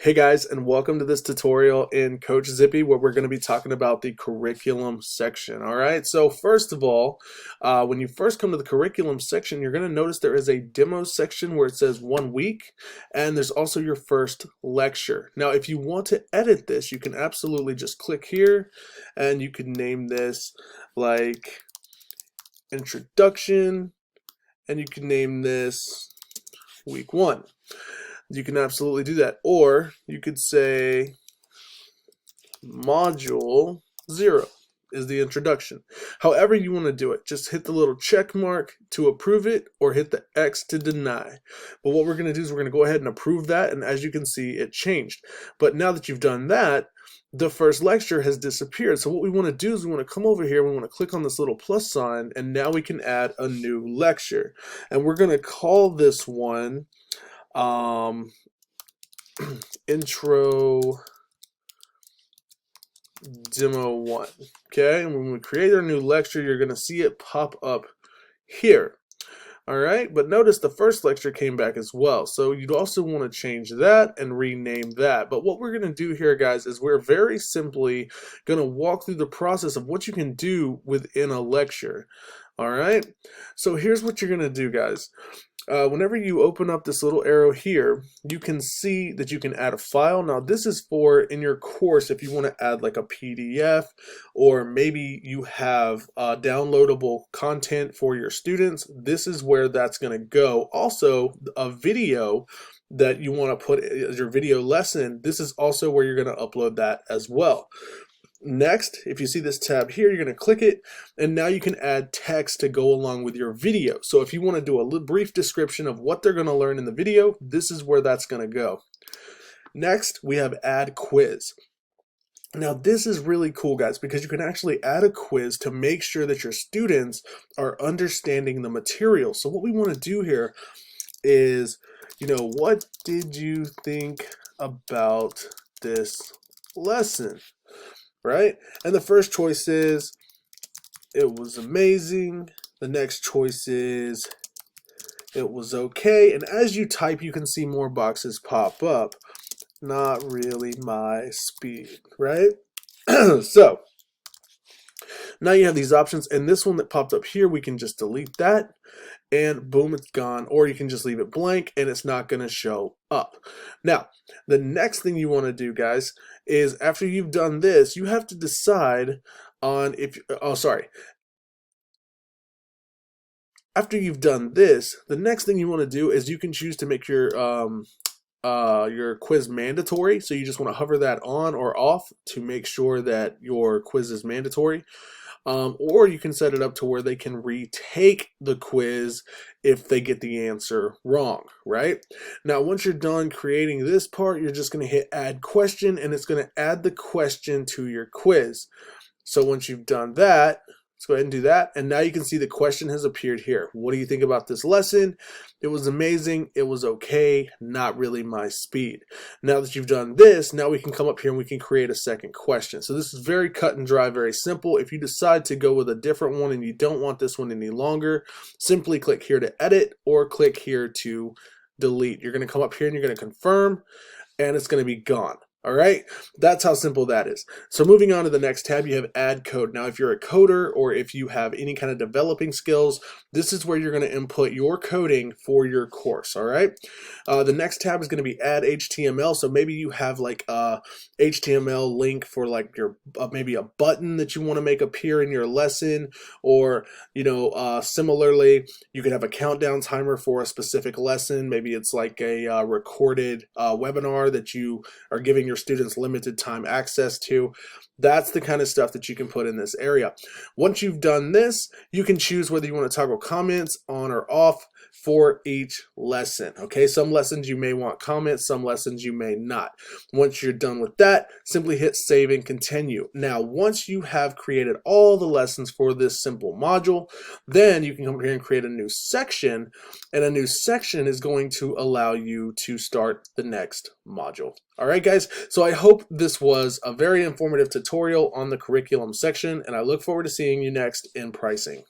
Hey guys, and welcome to this tutorial in CoachZippy where we're going to be talking about the curriculum section. All right, so first of all, when you first come to the curriculum section, you're going to notice there is a demo section where it says 1 week, and there's also your first lecture. Now, if you want to edit this, you can absolutely just click here, and you can name this like Introduction, and you can name this Week 1. You can absolutely do that, or you could say module 0 is the introduction. However you want to do it, just hit the little check mark to approve it or hit the X to deny. But what we're going to do is we're going to go ahead and approve that, and as you can see, it changed. But now that you've done that, the first lecture has disappeared. So what we want to do is we want to come over here, we want to click on this little plus sign, and now we can add a new lecture. And we're going to call this one intro demo 1. Okay, and when we create our new lecture, you're going to see it pop up here. All right, but notice the first lecture came back as well, so you'd also want to change that and rename that. But what we're going to do here, guys, is we're very simply going to walk through the process of what you can do within a lecture. All right, so here's what you're going to do, guys. Whenever you open up this little arrow here, you can see that you can add a file. Now this is for in your course if you want to add like a PDF, or maybe you have downloadable content for your students. This is where that's going to go. Also, a video that you want to put as your video lesson, this is also where you're going to upload that as well. Next, if you see this tab here, you're going to click it, and now you can add text to go along with your video. So if you want to do a brief description of what they're going to learn in the video, this is where that's going to go. Next, we have add quiz. Now this is really cool, guys, because you can actually add a quiz to make sure that your students are understanding the material. So what we want to do here is, what did you think about this lesson? Right? And the first choice is, it was amazing. The next choice is, it was okay. And as you type, you can see more boxes pop up. Not really my speed, right? So, now you have these options, and this one that popped up here, we can just delete that, and boom, it's gone. Or you can just leave it blank, and it's not going to show up. Now, the next thing you want to do, guys, is after you've done this, you have to decide on if, after you've done this, the next thing you want to do is you can choose to make your quiz mandatory. So you just want to hover that on or off to make sure that your quiz is mandatory. Or you can set it up to where they can retake the quiz if they get the answer wrong, right? Now, once you're done creating this part, you're just going to hit add question, and it's going to add the question to your quiz. So once you've done that, let's go ahead and do that. And now you can see the question has appeared here. What do you think about this lesson? It was amazing. It was okay. Not really my speed. Now that you've done this, now we can come up here and we can create a second question. So this is very cut and dry, very simple. If you decide to go with a different one and you don't want this one any longer, simply click here to edit or click here to delete. You're going to come up here and you're going to confirm, and it's going to be gone. All right, that's how simple that is. So moving on to the next tab, you have add code. Now, if you're a coder or if you have any kind of developing skills, this is where you're going to input your coding for your course. All right, the next tab is going to be add HTML. So maybe you have like a HTML link for like your maybe a button that you want to make appear in your lesson, or similarly, you could have a countdown timer for a specific lesson. Maybe it's like a recorded webinar that you are giving your students limited time access to. That's the kind of stuff that you can put in this area. Once you've done this, you can choose whether you want to toggle comments on or off for each lesson. Okay, some lessons you may want comments, some lessons you may not. Once you're done with that, simply hit save and continue. Now, once you have created all the lessons for this simple module, then you can come here and create a new section, and a new section is going to allow you to start the next module. All right, guys, so I hope this was a very informative tutorial on the curriculum section, and I look forward to seeing you next in pricing.